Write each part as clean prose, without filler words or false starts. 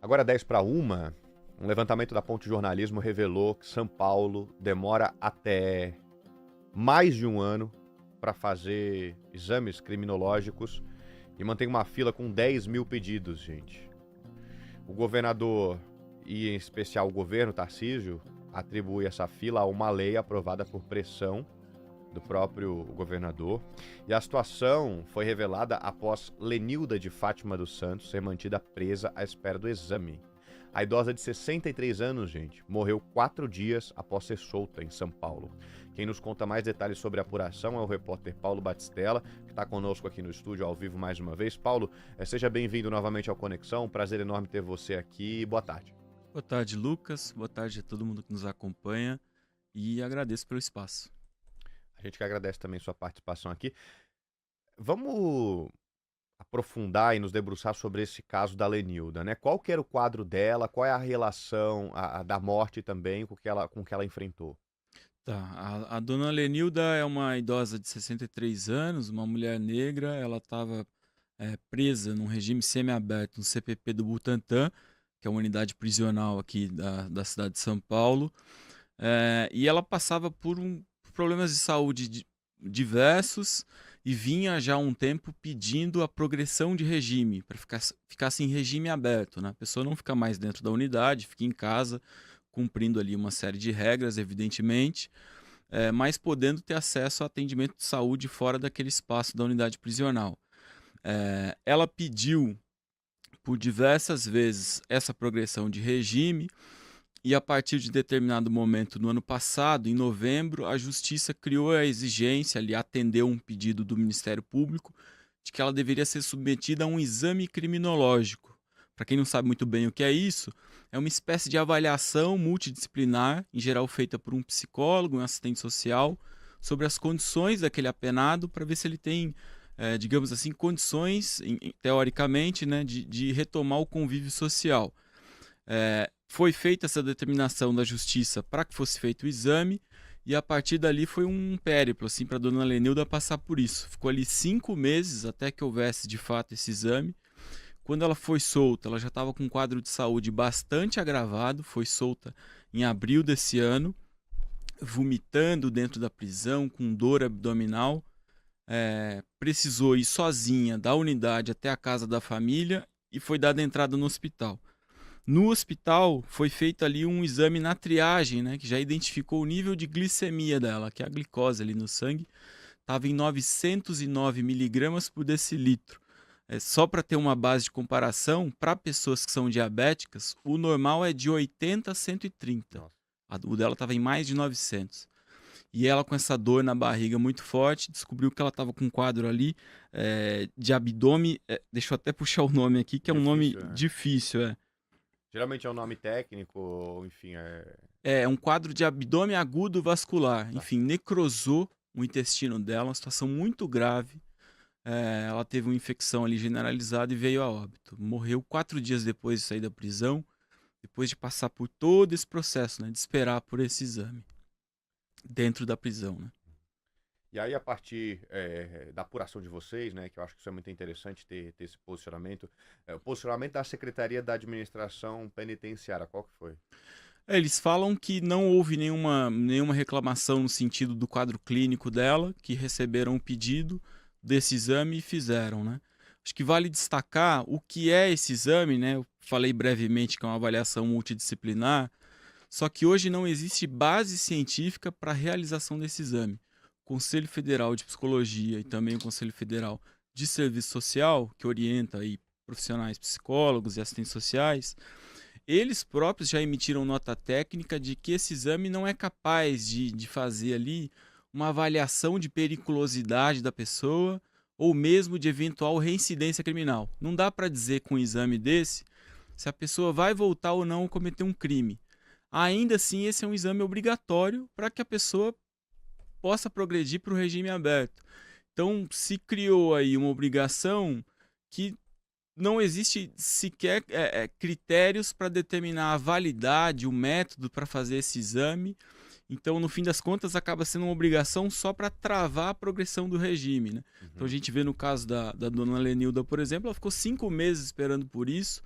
Agora 10 para uma, um levantamento da Ponte Jornalismo revelou que São Paulo demora até mais de um ano para fazer exames criminológicos e mantém uma fila com 10 mil pedidos, gente. O governador, e em especial o governo Tarcísio, atribui essa fila a uma lei aprovada por pressão do próprio governador. E a situação foi revelada após Lenilda de Fátima dos Santos ser mantida presa à espera do exame. A idosa de 63 anos, gente, morreu 4 dias após ser solta em São Paulo. Quem nos conta mais detalhes sobre a apuração é o repórter Paulo Batistella, que está conosco aqui no estúdio ao vivo mais uma vez. Paulo, seja bem-vindo novamente ao Conexão. Prazer enorme ter você aqui. Boa tarde. Boa tarde, Lucas. Boa tarde a todo mundo que nos acompanha e agradeço pelo espaço. A gente que agradece também sua participação aqui. Vamos aprofundar e nos debruçar sobre esse caso da Lenilda, né? Qual que era o quadro dela, qual é a relação da morte também com o que ela enfrentou? Tá, a dona Lenilda é uma idosa de 63 anos, uma mulher negra. Ela estava presa num regime semiaberto no CPP do Butantã, que é uma unidade prisional aqui da cidade de São Paulo. E ela passava por problemas de saúde diversos e vinha já há um tempo pedindo a progressão de regime, para ficasse em regime aberto, né? A pessoa não fica mais dentro da unidade, fica em casa, cumprindo ali uma série de regras, evidentemente, mas podendo ter acesso a atendimento de saúde fora daquele espaço da unidade prisional. Ela pediu por diversas vezes essa progressão de regime. E a partir de determinado momento no ano passado, em novembro, a Justiça criou a exigência, ali atendeu um pedido do Ministério Público, de que ela deveria ser submetida a um exame criminológico. Para quem não sabe muito bem o que é isso, é uma espécie de avaliação multidisciplinar, em geral feita por um psicólogo, um assistente social, sobre as condições daquele apenado, para ver se ele tem, digamos assim, condições, teoricamente, né, de retomar o convívio social. Foi feita essa determinação da justiça para que fosse feito o exame, e a partir dali foi um périplo assim, para a dona Lenilda passar por isso. Ficou ali 5 meses até que houvesse de fato esse exame. Quando ela foi solta, ela já estava com um quadro de saúde bastante agravado. Foi solta em abril desse ano, vomitando dentro da prisão, com dor abdominal. Precisou ir sozinha da unidade até a casa da família e foi dada entrada no hospital. No hospital foi feito ali um exame na triagem, né, que já identificou o nível de glicemia dela, que é a glicose ali no sangue, estava em 909 miligramas por decilitro. Só para ter uma base de comparação, para pessoas que são diabéticas, o normal é de 80 a 130. Nossa. O dela estava em mais de 900. E ela, com essa dor na barriga muito forte, descobriu que ela estava com um quadro ali de abdômen. Deixa eu até puxar o nome aqui, que é um nome difícil. Geralmente é um nome técnico, ou enfim, É um quadro de abdômen agudo vascular. Enfim, necrosou o intestino dela, uma situação muito grave. Ela teve uma infecção ali generalizada e veio a óbito. Morreu 4 dias depois de sair da prisão, depois de passar por todo esse processo, né, de esperar por esse exame dentro da prisão, né? E aí, a partir da apuração de vocês, né, que eu acho que isso é muito interessante ter esse posicionamento, o posicionamento da Secretaria da Administração Penitenciária, qual que foi? Eles falam que não houve nenhuma reclamação no sentido do quadro clínico dela, que receberam o pedido desse exame e fizeram, né? Acho que vale destacar o que é esse exame, né? Eu falei brevemente que é uma avaliação multidisciplinar, só que hoje não existe base científica para a realização desse exame. O Conselho Federal de Psicologia e também o Conselho Federal de Serviço Social, que orienta aí profissionais psicólogos e assistentes sociais, eles próprios já emitiram nota técnica de que esse exame não é capaz de fazer ali uma avaliação de periculosidade da pessoa ou mesmo de eventual reincidência criminal. Não dá para dizer com um exame desse se a pessoa vai voltar ou não a cometer um crime. Ainda assim, esse é um exame obrigatório para que a pessoa possa progredir para o regime aberto. Então, se criou aí uma obrigação que não existe sequer critérios para determinar a validade, o método para fazer esse exame. Então, no fim das contas, acaba sendo uma obrigação só para travar a progressão do regime, né? Então, a gente vê no caso da dona Lenilda, por exemplo, ela ficou 5 meses esperando por isso.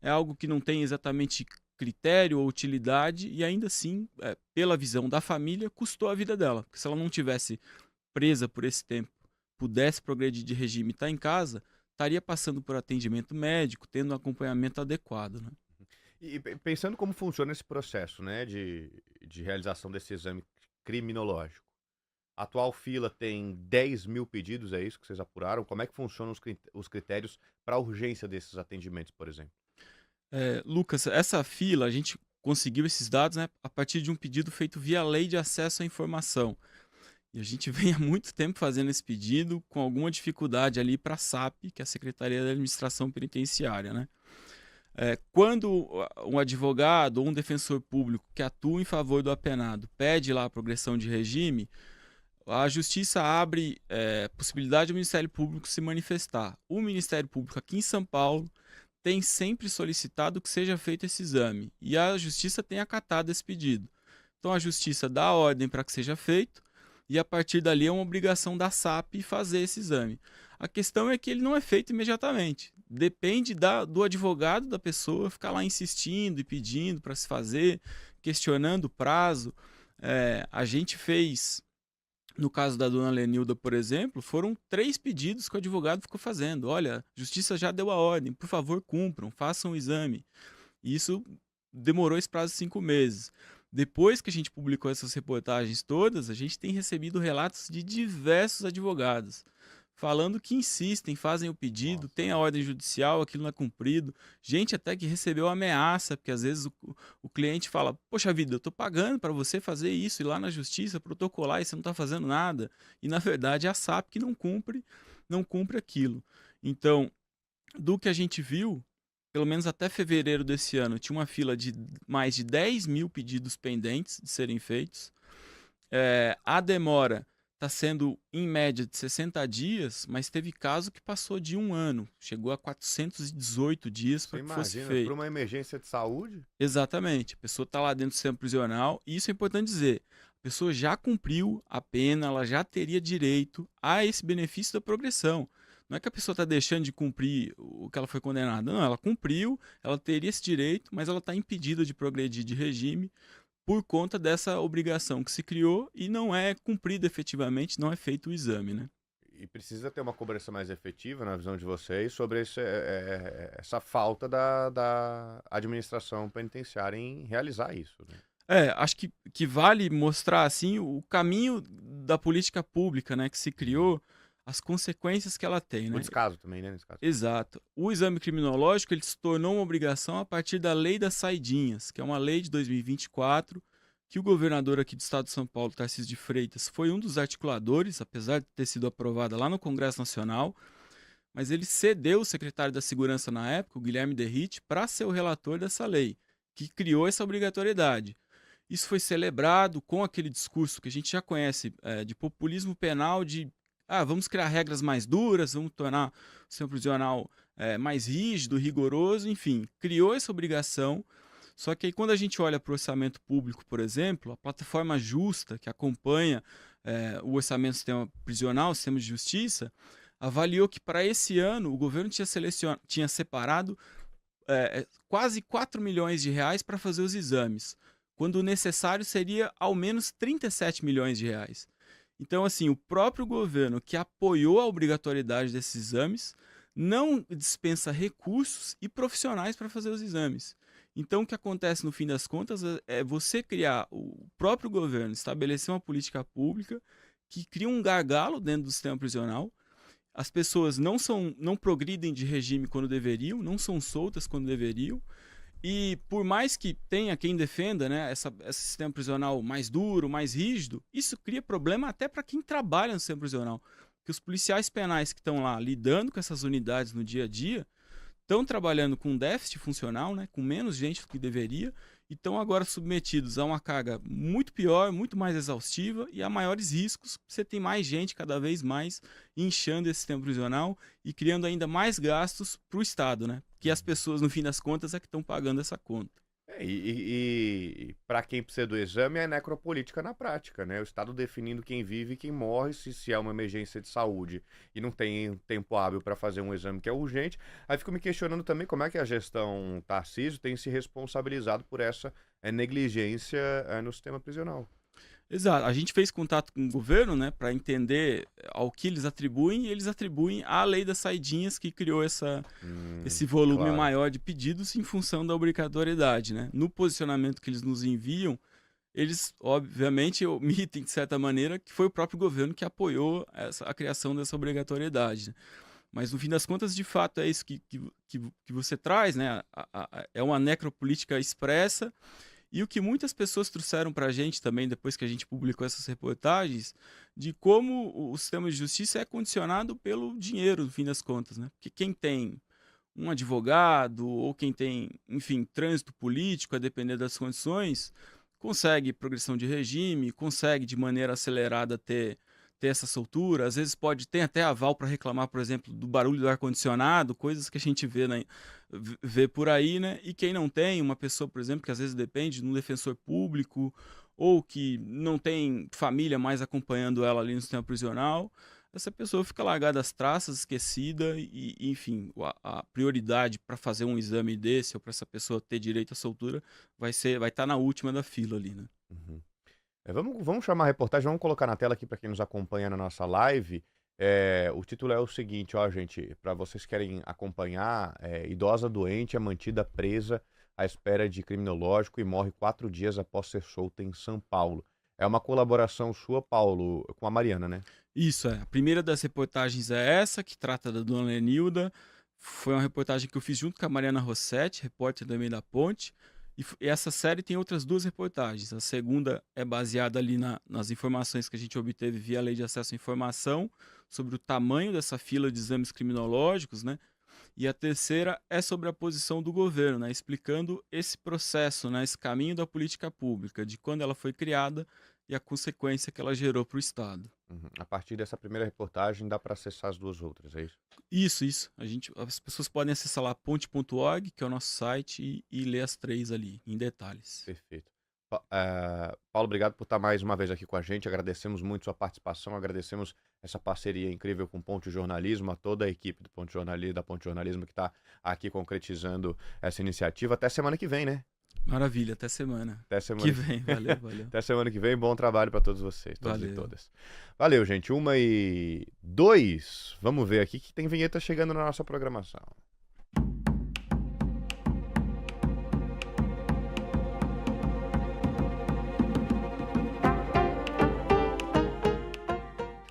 é algo que não tem exatamente critério ou utilidade e ainda assim, pela visão da família, custou a vida dela. Porque se ela não tivesse presa por esse tempo, pudesse progredir de regime e estar em casa, estaria passando por atendimento médico, tendo um acompanhamento adequado, né? E pensando como funciona esse processo, né, de realização desse exame criminológico. A atual fila tem 10.000 pedidos, é isso que vocês apuraram? Como é que funcionam os critérios para a urgência desses atendimentos, por exemplo? Lucas, essa fila, a gente conseguiu esses dados, né, a partir de um pedido feito via Lei de Acesso à Informação. E a gente vem há muito tempo fazendo esse pedido, com alguma dificuldade ali para a SAP, que é a Secretaria da Administração Penitenciária, né? Quando um advogado ou um defensor público que atua em favor do apenado pede lá a progressão de regime, a Justiça abre possibilidade do Ministério Público se manifestar. O Ministério Público aqui em São Paulo tem sempre solicitado que seja feito esse exame e a Justiça tem acatado esse pedido. Então a Justiça dá a ordem para que seja feito e a partir dali é uma obrigação da SAP fazer esse exame. A questão é que ele não é feito imediatamente. Depende do advogado da pessoa ficar lá insistindo e pedindo para se fazer, questionando o prazo. A gente fez, no caso da dona Lenilda, por exemplo, foram 3 pedidos que o advogado ficou fazendo. Olha, a justiça já deu a ordem, por favor, cumpram, façam o exame. E isso demorou esse prazo de 5 meses. Depois que a gente publicou essas reportagens todas, a gente tem recebido relatos de diversos advogados falando que insistem, fazem o pedido, tem a ordem judicial, aquilo não é cumprido. Gente até que recebeu ameaça, porque às vezes o cliente fala, poxa vida, eu estou pagando para você fazer isso, ir lá na justiça, protocolar e você não está fazendo nada. E na verdade é a SAP que não cumpre aquilo. Então, do que a gente viu, pelo menos até fevereiro desse ano, tinha uma fila de mais de 10.000 pedidos pendentes de serem feitos. A demora está sendo em média de 60 dias, mas teve caso que passou de 1 ano. Chegou a 418 dias para que fosse feito. Para uma emergência de saúde? Exatamente. A pessoa está lá dentro do sistema prisional e isso é importante dizer. A pessoa já cumpriu a pena, ela já teria direito a esse benefício da progressão. Não é que a pessoa está deixando de cumprir o que ela foi condenada. Não, ela cumpriu, ela teria esse direito, mas ela está impedida de progredir de regime por conta dessa obrigação que se criou e não é cumprida efetivamente, não é feito o exame, né? E precisa ter uma cobrança mais efetiva, na visão de vocês, sobre essa falta da administração penitenciária em realizar isso, né? Acho que vale mostrar assim o caminho da política pública, né, que se criou, as consequências que ela tem, né? O descaso também, né, nesse caso. Exato. O exame criminológico ele se tornou uma obrigação a partir da Lei das Saidinhas, que é uma lei de 2024, que o governador aqui do estado de São Paulo, Tarcísio de Freitas, foi um dos articuladores, apesar de ter sido aprovada lá no Congresso Nacional, mas ele cedeu o secretário da Segurança na época, o Guilherme Derrite, para ser o relator dessa lei, que criou essa obrigatoriedade. Isso foi celebrado com aquele discurso que a gente já conhece de populismo penal, de vamos criar regras mais duras, vamos tornar o sistema prisional mais rígido, rigoroso, enfim, criou essa obrigação. Só que aí quando a gente olha para o orçamento público, por exemplo, a plataforma justa, que acompanha o orçamento do sistema prisional, o sistema de justiça, avaliou que para esse ano o governo tinha separado quase 4 milhões de reais para fazer os exames, quando o necessário seria ao menos 37 milhões de reais. Então, assim, o próprio governo que apoiou a obrigatoriedade desses exames não dispensa recursos e profissionais para fazer os exames. Então, o que acontece no fim das contas é você criar, o próprio governo estabelecer uma política pública que cria um gargalo dentro do sistema prisional. As pessoas não progridem de regime quando deveriam, não são soltas quando deveriam. E por mais que tenha quem defenda, né, esse sistema prisional mais duro, mais rígido, isso cria problema até para quem trabalha no sistema prisional. Porque os policiais penais que estão lá lidando com essas unidades no dia a dia estão trabalhando com déficit funcional, né, com menos gente do que deveria, e estão agora submetidos a uma carga muito pior, muito mais exaustiva e a maiores riscos. Você tem mais gente cada vez mais inchando esse sistema prisional e criando ainda mais gastos para o Estado, né? Que as pessoas, no fim das contas, é que estão pagando essa conta. E para quem precisa do exame é necropolítica na prática, né? O Estado definindo quem vive e quem morre, se é uma emergência de saúde e não tem tempo hábil para fazer um exame que é urgente. Aí fico me questionando também como é que a gestão Tarcísio tem se responsabilizado por essa negligência no sistema prisional. Exato. A gente fez contato com o governo, né, para entender ao que eles atribuem, e eles atribuem à lei das saidinhas que criou esse volume Claro. maior de pedidos em função da obrigatoriedade, né? No posicionamento que eles nos enviam, eles, obviamente, omitem, de certa maneira, que foi o próprio governo que apoiou a criação dessa obrigatoriedade, né? Mas, no fim das contas, de fato, é isso que você traz, né? É uma necropolítica expressa. E o que muitas pessoas trouxeram para a gente também, depois que a gente publicou essas reportagens, de como o sistema de justiça é condicionado pelo dinheiro, no fim das contas, né? Porque quem tem um advogado ou quem tem, enfim, trânsito político, a depender das condições, consegue progressão de regime, consegue de maneira acelerada ter essa soltura, às vezes tem até aval para reclamar, por exemplo, do barulho do ar-condicionado, coisas que a gente vê por aí, né? E quem não tem, uma pessoa, por exemplo, que às vezes depende de um defensor público ou que não tem família mais acompanhando ela ali no sistema prisional, essa pessoa fica largada às traças, esquecida e enfim, a prioridade para fazer um exame desse ou para essa pessoa ter direito à soltura vai estar na última da fila ali, né? Uhum. Vamos chamar a reportagem, vamos colocar na tela aqui para quem nos acompanha na nossa live. O título é o seguinte, ó, gente, para vocês que querem acompanhar, idosa doente é mantida presa à espera de criminológico e morre 4 dias após ser solta em São Paulo. É uma colaboração sua, Paulo, com a Mariana, né? Isso, é. A primeira das reportagens é essa, que trata da dona Lenilda. Foi uma reportagem que eu fiz junto com a Mariana Rossetti, repórter também da Ponte. E essa série tem outras 2 reportagens. A segunda é baseada ali nas informações que a gente obteve via Lei de Acesso à Informação sobre o tamanho dessa fila de exames criminológicos, né? E a terceira é sobre a posição do governo, né? Explicando esse processo, né? Esse caminho da política pública, de quando ela foi criada e a consequência que ela gerou para o Estado. Uhum. A partir dessa primeira reportagem dá para acessar as 2 outras, é isso? Isso. As pessoas podem acessar lá ponte.org, que é o nosso site, e ler as 3 ali, em detalhes. Perfeito. Paulo, obrigado por estar mais uma vez aqui com a gente. Agradecemos muito sua participação, agradecemos essa parceria incrível com o Ponte Jornalismo, a toda a equipe do Ponte Jornalismo, da Ponte Jornalismo que está aqui concretizando essa iniciativa. Até semana que vem, né? Maravilha, até semana. Até semana que vem. Valeu. Até semana que vem. Bom trabalho para todos vocês, todos e Valeu. todas. Valeu, gente. 1h02. Vamos ver aqui que tem vinheta chegando na nossa programação.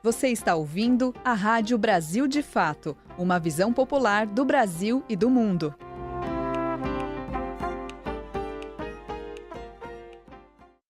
Você está ouvindo a Rádio Brasil de Fato, uma visão popular do Brasil e do mundo.